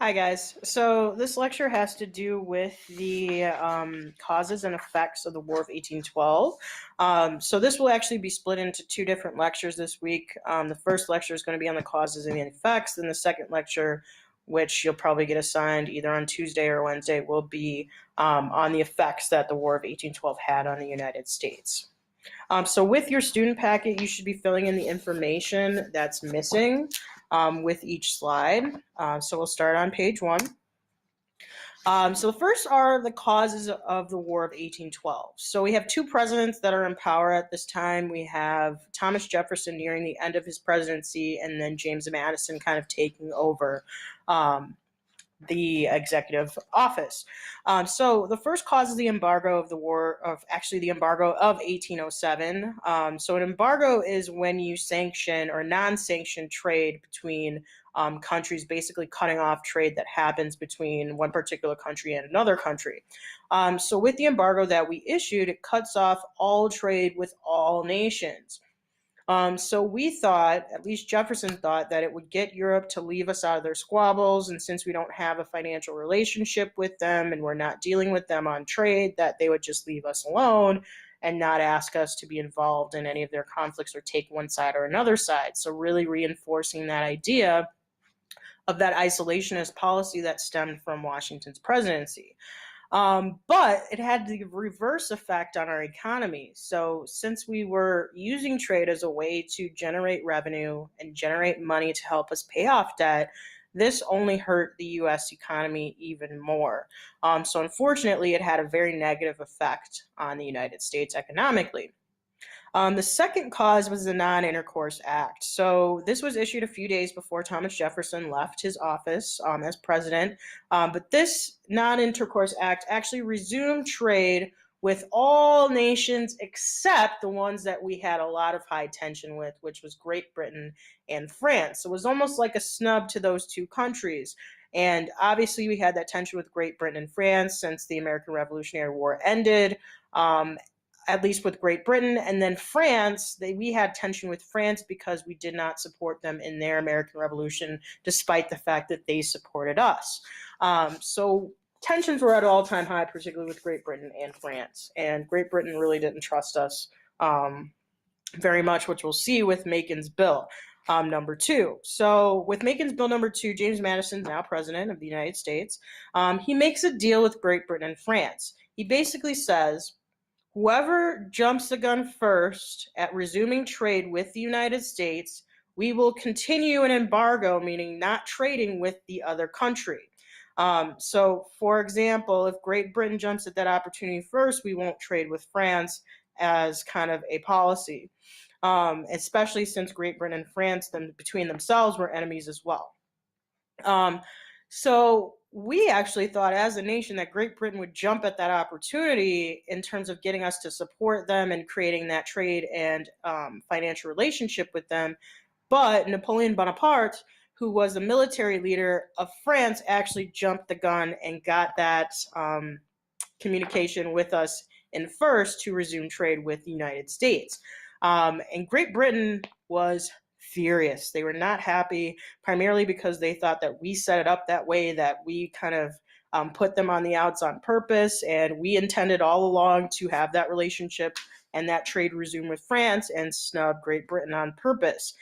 Hi guys. So this lecture has to do with the causes and effects of the War of 1812. So this will actually be split into two different lectures this week. The first lecture is going to be on the causes and the effects, and the second lecture, which you'll probably get assigned either on Tuesday or Wednesday, will be on the effects that the War of 1812 had on the United States. So with your student packet, you should be filling in the information that's missing with each slide. So we'll start on page 1. So the first are the causes of the War of 1812. So we have two presidents that are in power at this time. We have Thomas Jefferson nearing the end of his presidency, and then James Madison kind of taking over the executive office. So the first cause is the embargo of the the embargo of 1807. So an embargo is when you sanction or non-sanction trade between countries, basically cutting off trade that happens between one particular country and another country. So with the embargo that we issued, it cuts off all trade with all nations. So we thought, at least Jefferson thought, that it would get Europe to leave us out of their squabbles, and since we don't have a financial relationship with them and we're not dealing with them on trade, that they would just leave us alone and not ask us to be involved in any of their conflicts or take one side or another side. So really reinforcing that idea of that isolationist policy that stemmed from Washington's presidency. But it had the reverse effect on our economy. So since we were using trade as a way to generate revenue and generate money to help us pay off debt, this only hurt the U.S. economy even more. So unfortunately, it had a very negative effect on the United States economically. The second cause was the Non-Intercourse Act. So this was issued a few days before Thomas Jefferson left his office as president. But this Non-Intercourse Act actually resumed trade with all nations except the ones that we had a lot of high tension with, which was Great Britain and France. So it was almost like a snub to those two countries. And obviously, we had that tension with Great Britain and France since the American Revolutionary War ended. At least with Great Britain, and then France, we had tension with France because we did not support them in their American Revolution, despite the fact that they supported us. So tensions were at an all-time high, particularly with Great Britain and France, and Great Britain really didn't trust us very much, which we'll see with Macon's Bill. Number 2. So with Macon's Bill number 2, James Madison, now president of the United States, he makes a deal with Great Britain and France. He basically says, whoever jumps the gun first at resuming trade with the United States, we will continue an embargo, meaning not trading with the other country. So, for example, if Great Britain jumps at that opportunity first, we won't trade with France as kind of a policy, especially since Great Britain and France, between themselves, were enemies as well. So we actually thought as a nation that Great Britain would jump at that opportunity in terms of getting us to support them and creating that trade and financial relationship with them. But Napoleon Bonaparte, who was the military leader of France, actually jumped the gun and got that communication with us in first to resume trade with the United States. And Great Britain was furious. They were not happy, primarily because they thought that we set it up that way, that we kind of put them on the outs on purpose, and we intended all along to have that relationship and that trade resume with France and snub Great Britain on purpose.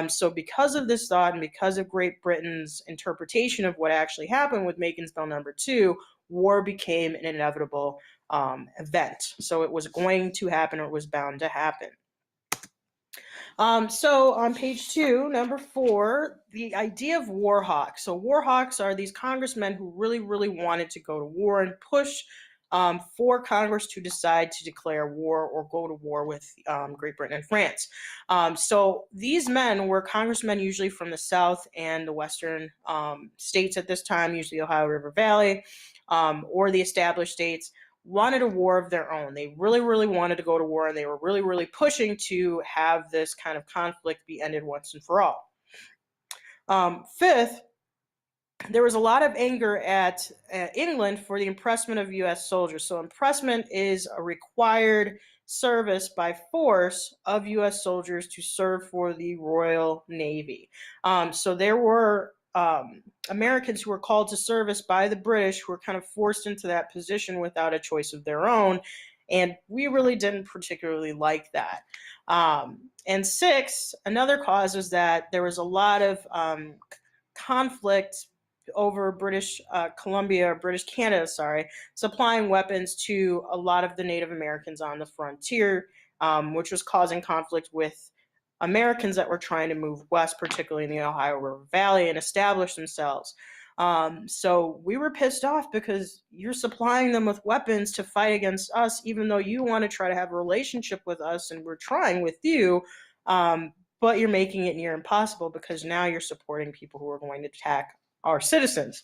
So because of this thought and because of Great Britain's interpretation of what actually happened with Macon's Bill number 2, war became an inevitable event. So it was going to happen, or it was bound to happen. So on page 2, number 4, the idea of war hawks. So war hawks are these congressmen who really, really wanted to go to war and push for Congress to decide to declare war or go to war with Great Britain and France. So these men were congressmen usually from the South and the Western states at this time, usually Ohio River Valley, or the established states, wanted a war of their own. They really, really wanted to go to war, and they were really, really pushing to have this kind of conflict be ended once and for all. Fifth, there was a lot of anger at England for the impressment of U.S. soldiers. So impressment is a required service by force of U.S. soldiers to serve for the Royal Navy. So there were Americans who were called to service by the British, who were kind of forced into that position without a choice of their own. And we really didn't particularly like that. And six, another cause was that there was a lot of conflict over British Columbia, or British Canada, sorry, supplying weapons to a lot of the Native Americans on the frontier, which was causing conflict with Americans that were trying to move west, particularly in the Ohio River Valley, and establish themselves. So we were pissed off because you're supplying them with weapons to fight against us, even though you want to try to have a relationship with us, and we're trying with you. But you're making it near impossible because now you're supporting people who are going to attack our citizens.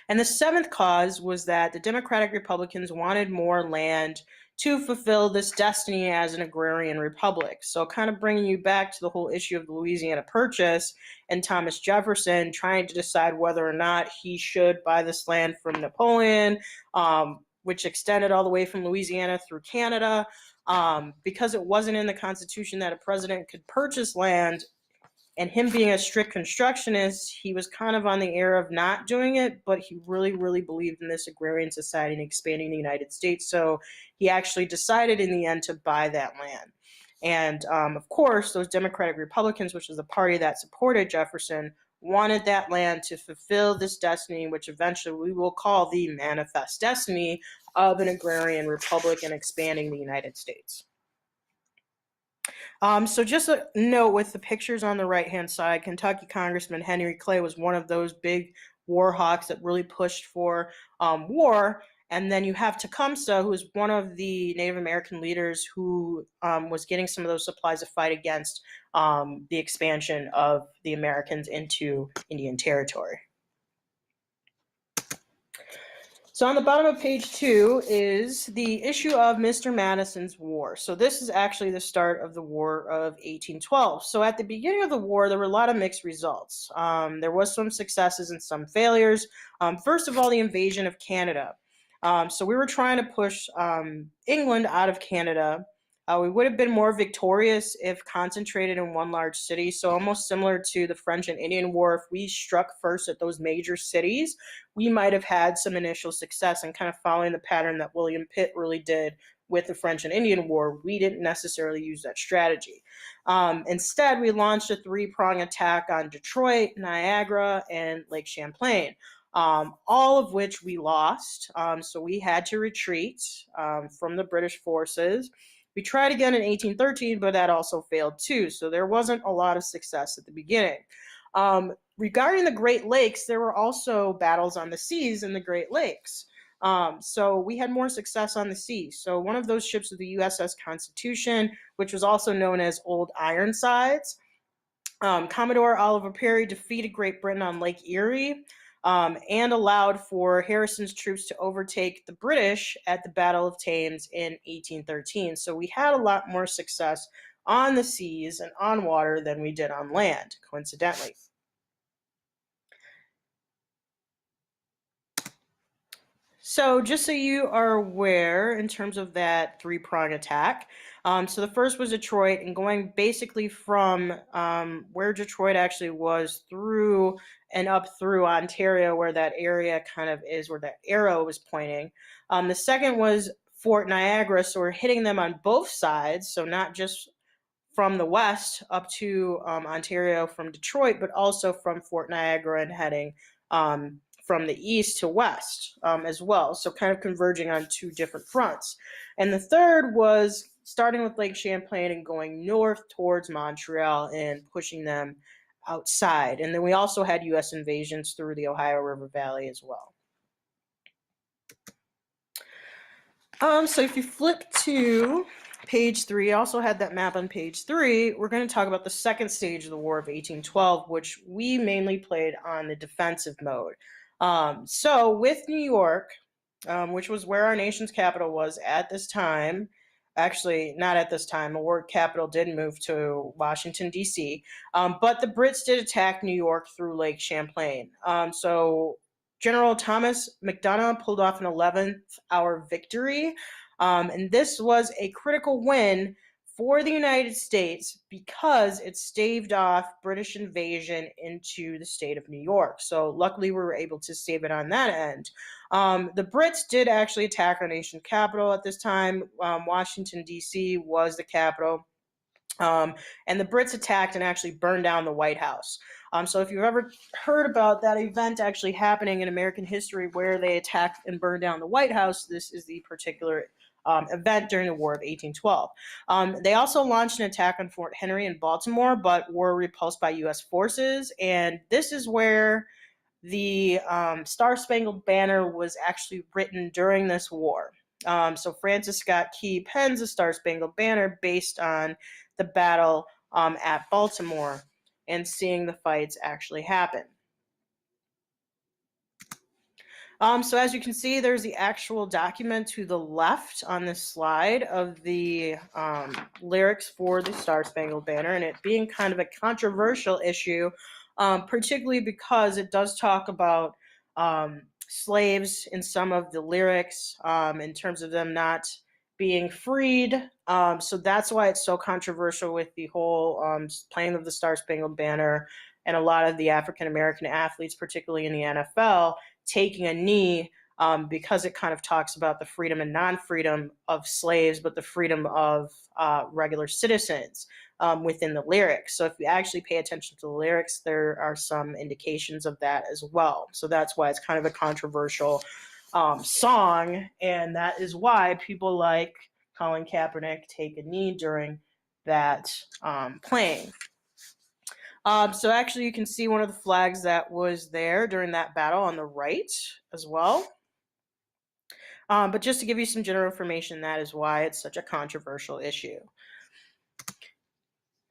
And the seventh cause was that the Democratic Republicans wanted more land to fulfill this destiny as an agrarian republic. So kind of bringing you back to the whole issue of the Louisiana Purchase and Thomas Jefferson trying to decide whether or not he should buy this land from Napoleon, which extended all the way from Louisiana through Canada. Because it wasn't in the Constitution that a president could purchase land, and him being a strict constructionist, he was kind of on the air of not doing it, but he really, really believed in this agrarian society and expanding the United States. So he actually decided in the end to buy that land. And of course, those Democratic Republicans, which is the party that supported Jefferson, wanted that land to fulfill this destiny, which eventually we will call the manifest destiny of an agrarian republic and expanding the United States. So just a note with the pictures on the right-hand side, Kentucky Congressman Henry Clay was one of those big war hawks that really pushed for war. And then you have Tecumseh, who is one of the Native American leaders who was getting some of those supplies to fight against the expansion of the Americans into Indian Territory. So on the bottom of page 2 is the issue of Mr. Madison's War. So this is actually the start of the War of 1812. So at the beginning of the war, there were a lot of mixed results. There was some successes and some failures. First of all, the invasion of Canada. So we were trying to push England out of Canada. We would have been more victorious if concentrated in one large city. So almost similar to the French and Indian War, if we struck first at those major cities, we might have had some initial success, and kind of following the pattern that William Pitt really did with the French and Indian War. We didn't necessarily use that strategy. Instead, we launched a three-prong attack on Detroit, Niagara, and Lake Champlain. All of which we lost. So we had to retreat from the British forces. We tried again in 1813, but that also failed too. So there wasn't a lot of success at the beginning. Regarding the Great Lakes, there were also battles on the seas in the Great Lakes. So we had more success on the sea. So one of those ships was the USS Constitution, which was also known as Old Ironsides. Commodore Oliver Perry defeated Great Britain on Lake Erie. And allowed for Harrison's troops to overtake the British at the Battle of Thames in 1813. So we had a lot more success on the seas and on water than we did on land, coincidentally. So just so you are aware in terms of that three-prong attack, so the first was Detroit, and going basically from where Detroit actually was through and up through Ontario, where that area kind of is, where that arrow was pointing. The second was Fort Niagara, so we're hitting them on both sides, so not just from the west up to Ontario from Detroit, but also from Fort Niagara and heading from the east to west as well. So kind of converging on two different fronts. And the third was starting with Lake Champlain and going north towards Montreal and pushing them outside. And then we also had U.S. invasions through the Ohio River Valley as well. So if you flip to page 3, I also had that map on page 3. We're going to talk about the second stage of the War of 1812, which we mainly played on the defensive mode. So with New York, which was where our nation's capital was at this time, actually not at this time, the war capital did move to Washington, D.C., but the Brits did attack New York through Lake Champlain. So General Thomas MacDonough pulled off an 11th hour victory, and this was a critical win for the United States because it staved off British invasion into the state of New York. So luckily we were able to save it on that end. The Brits did actually attack our nation capital at this time. Washington, D.C. was the capital. And the Brits attacked and actually burned down the White House. So if you've ever heard about that event actually happening in American history where they attacked and burned down the White House, this is the particular event during the War of 1812. They also launched an attack on Fort Henry in Baltimore, but were repulsed by U.S. forces. And this is where the Star-Spangled Banner was actually written during this war. So Francis Scott Key pens the Star-Spangled Banner based on the battle at Baltimore and seeing the fights actually happen. So as you can see, there's the actual document to the left on this slide of the lyrics for the Star-Spangled Banner, and it being kind of a controversial issue, particularly because it does talk about slaves in some of the lyrics in terms of them not being freed. So that's why it's so controversial with the whole playing of the Star-Spangled Banner and a lot of the African-American athletes, particularly in the NFL, taking a knee because it kind of talks about the freedom and non-freedom of slaves, but the freedom of regular citizens within the lyrics. So if you actually pay attention to the lyrics, there are some indications of that as well. So that's why it's kind of a controversial song, and that is why people like Colin Kaepernick take a knee during that playing. So actually you can see one of the flags that was there during that battle on the right as well. But just to give you some general information, that is why it's such a controversial issue.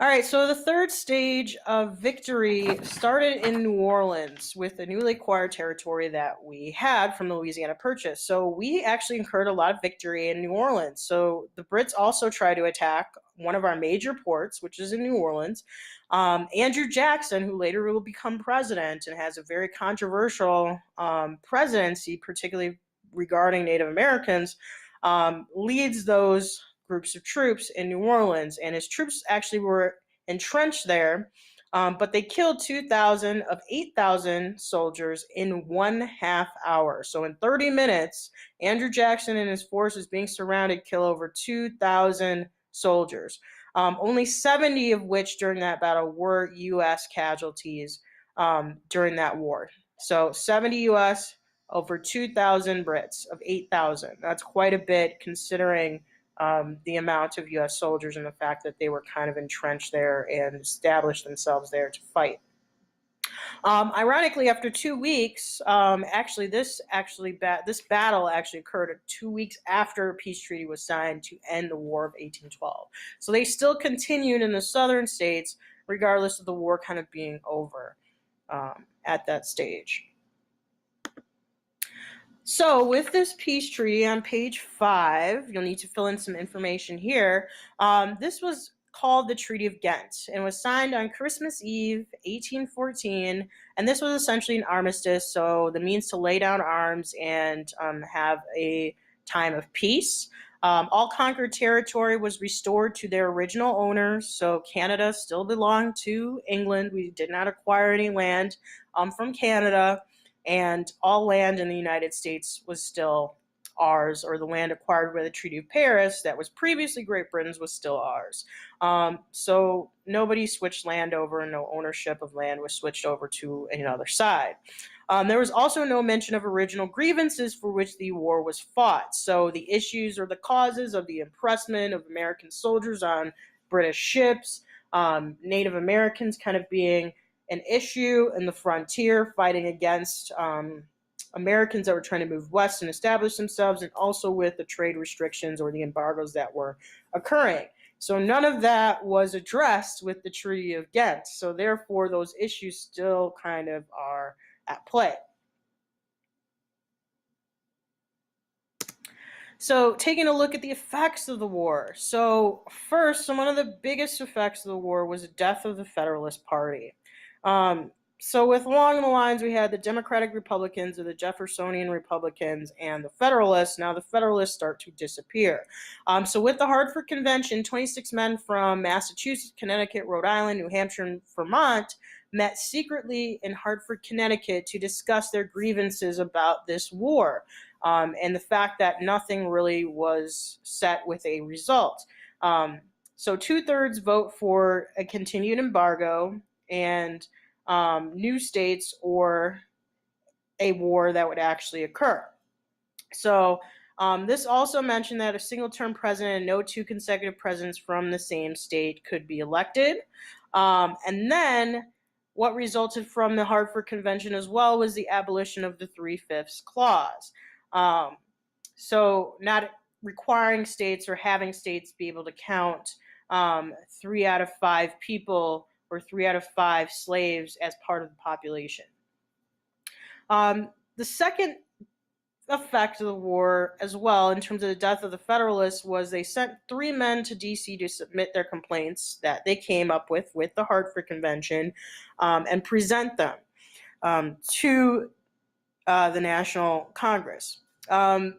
All right, so the third stage of victory started in New Orleans with the newly acquired territory that we had from the Louisiana Purchase. So we actually incurred a lot of victory in New Orleans. So the Brits also tried to attack one of our major ports, which is in New Orleans. Andrew Jackson, who later will become president and has a very controversial presidency, particularly regarding Native Americans, leads those groups of troops in New Orleans, and his troops actually were entrenched there, but they killed 2,000 of 8,000 soldiers in 1/2 hour. So in 30 minutes, Andrew Jackson and his forces being surrounded kill over 2,000 soldiers. Only 70 of which during that battle were U.S. casualties during that war. So 70 U.S., over 2,000 Brits of 8,000. That's quite a bit considering the amount of U.S. soldiers and the fact that they were kind of entrenched there and established themselves there to fight. Ironically, after 2 weeks, this battle actually occurred 2 weeks after a peace treaty was signed to end the War of 1812. So they still continued in the southern states, regardless of the war kind of being over at that stage. So with this peace treaty on page 5, you'll need to fill in some information here. This was called the Treaty of Ghent and was signed on Christmas Eve, 1814. And this was essentially an armistice, so the means to lay down arms and have a time of peace. All conquered territory was restored to their original owners, so Canada still belonged to England. We did not acquire any land from Canada. And all land in the United States was still ours, or the land acquired by the Treaty of Paris that was previously Great Britain's was still ours. So nobody switched land over, and no ownership of land was switched over to another side. There was also no mention of original grievances for which the war was fought. So the issues or the causes of the impressment of American soldiers on British ships, Native Americans kind of being an issue in the frontier, fighting against Americans that were trying to move west and establish themselves, and also with the trade restrictions or the embargoes that were occurring. So none of that was addressed with the Treaty of Ghent. So therefore, those issues still kind of are at play. So taking a look at the effects of the war. So first, one of the biggest effects of the war was the death of the Federalist Party. So with along the lines, we had the Democratic Republicans or the Jeffersonian Republicans and the Federalists. Now the Federalists start to disappear. So with the Hartford Convention, 26 men from Massachusetts, Connecticut, Rhode Island, New Hampshire, and Vermont met secretly in Hartford, Connecticut to discuss their grievances about this war, and the fact that nothing really was set with a result. So 2/3 vote for a continued embargo and new states or a war that would actually occur. So this also mentioned that a single-term president and no two consecutive presidents from the same state could be elected. And then what resulted from the Hartford Convention as well was the abolition of the 3/5 clause. Um, so not requiring states or having states be able to count 3 out of 5 people or 3 out of 5 slaves as part of the population. The second effect of the war as well in terms of the death of the Federalists was they sent 3 men to DC to submit their complaints that they came up with the Hartford Convention, and present them to the National Congress.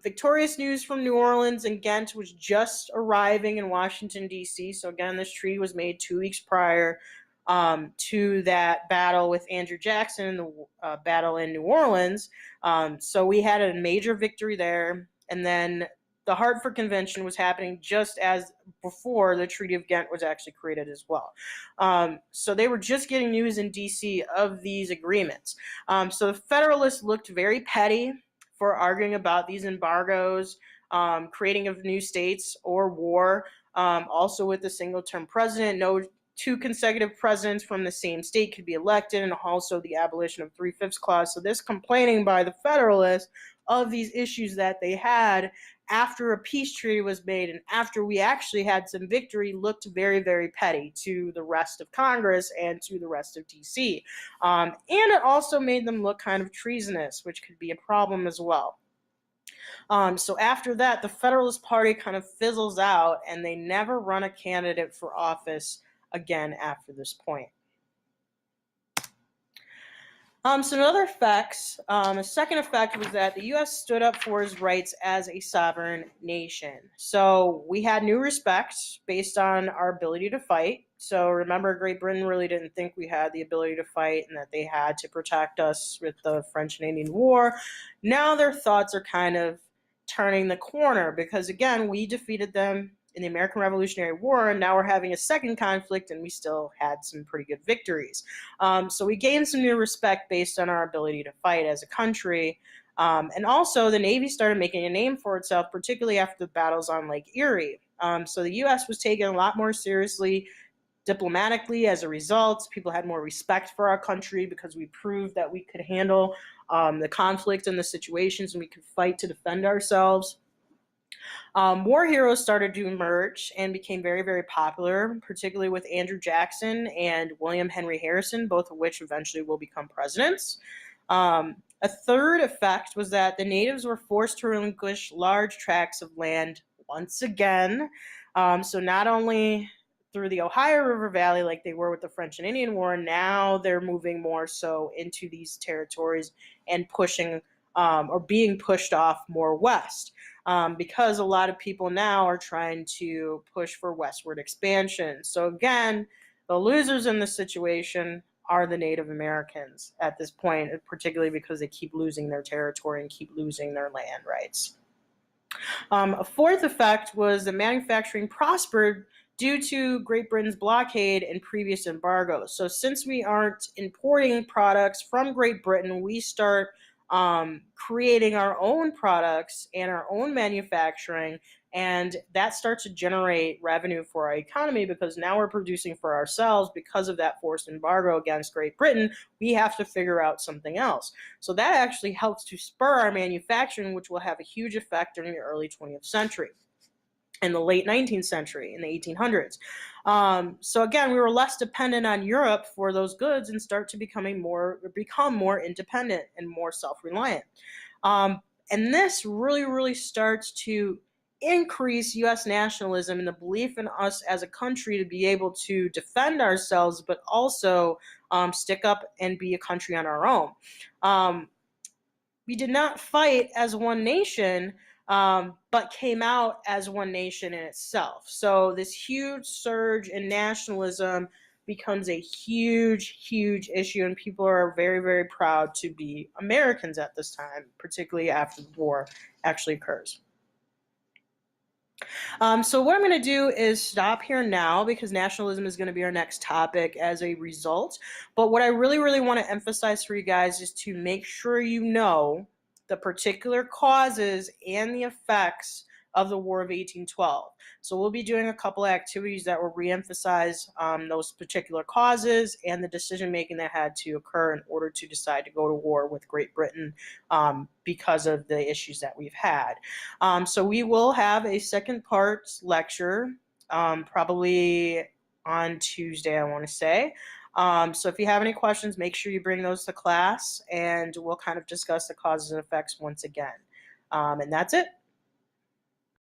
Victorious news from New Orleans and Ghent was just arriving in Washington, D.C. So again, this treaty was made 2 weeks prior to that battle with Andrew Jackson in the battle in New Orleans. So we had a major victory there. And then the Hartford Convention was happening just as before the Treaty of Ghent was actually created as well. So they were just getting news in D.C. of these agreements. So the Federalists looked very petty for arguing about these embargoes, creating of new states or war, also with the single-term president, no 2 consecutive presidents from the same state could be elected, and also the abolition of 3/5 clause. So this complaining by the Federalists of these issues that they had after a peace treaty was made and after we actually had some victory looked very, very petty to the rest of Congress and to the rest of DC. And it also made them look kind of treasonous, which could be a problem as well. So after that, the Federalist Party kind of fizzles out and they never run a candidate for office again after this point. So another effects, a second effect was that the U.S. stood up for its rights as a sovereign nation. So we had new respect based on our ability to fight. So remember, Great Britain really didn't think we had the ability to fight and that they had to protect us with the French and Indian War. Now their thoughts are kind of turning the corner because, again, we defeated them in the American Revolutionary War, and now we're having a second conflict, and we still had some pretty good victories. So we gained some new respect based on our ability to fight as a country. And also, the Navy started making a name for itself, particularly after the battles on Lake Erie. So the U.S. was taken a lot more seriously diplomatically as a result. People had more respect for our country because we proved that we could handle the conflict and the situations, and we could fight to defend ourselves. War heroes started to emerge and became very, very popular, particularly with Andrew Jackson and William Henry Harrison, both of which eventually will become presidents. A third effect was that the natives were forced to relinquish large tracts of land once again. So not only through the Ohio River Valley like they were with the French and Indian War, now they're moving more so into these territories and pushing or being pushed off more west. Because a lot of people now are trying to push for westward expansion. So again, the losers in this situation are the Native Americans at this point, particularly because they keep losing their territory and keep losing their land rights. A fourth effect was that manufacturing prospered due to Great Britain's blockade and previous embargoes. So since we aren't importing products from Great Britain, we start creating our own products and our own manufacturing, and that starts to generate revenue for our economy because now we're producing for ourselves. Because of that forced embargo against Great Britain, we have to figure out something else. So that actually helps to spur our manufacturing, which will have a huge effect during the early 20th century. In the late 19th century, in the 1800s. So again, we were less dependent on Europe for those goods and start to become more independent and more self-reliant. And this really, really starts to increase U.S. nationalism and the belief in us as a country to be able to defend ourselves, but also stick up and be a country on our own. We did not fight as one nation, but came out as one nation in itself. So this huge surge in nationalism becomes a huge, huge issue, and people are very, very proud to be Americans at this time, particularly after the war actually occurs. So what I'm going to do is stop here now because nationalism is going to be our next topic as a result. But what I really, really want to emphasize for you guys is to make sure you know the particular causes and the effects of the War of 1812. So we'll be doing a couple of activities that will reemphasize those particular causes and the decision making that had to occur in order to decide to go to war with Great Britain because of the issues that we've had. So we will have a second part lecture probably on Tuesday, I want to say. So if you have any questions, make sure you bring those to class and we'll kind of discuss the causes and effects once again. And that's it.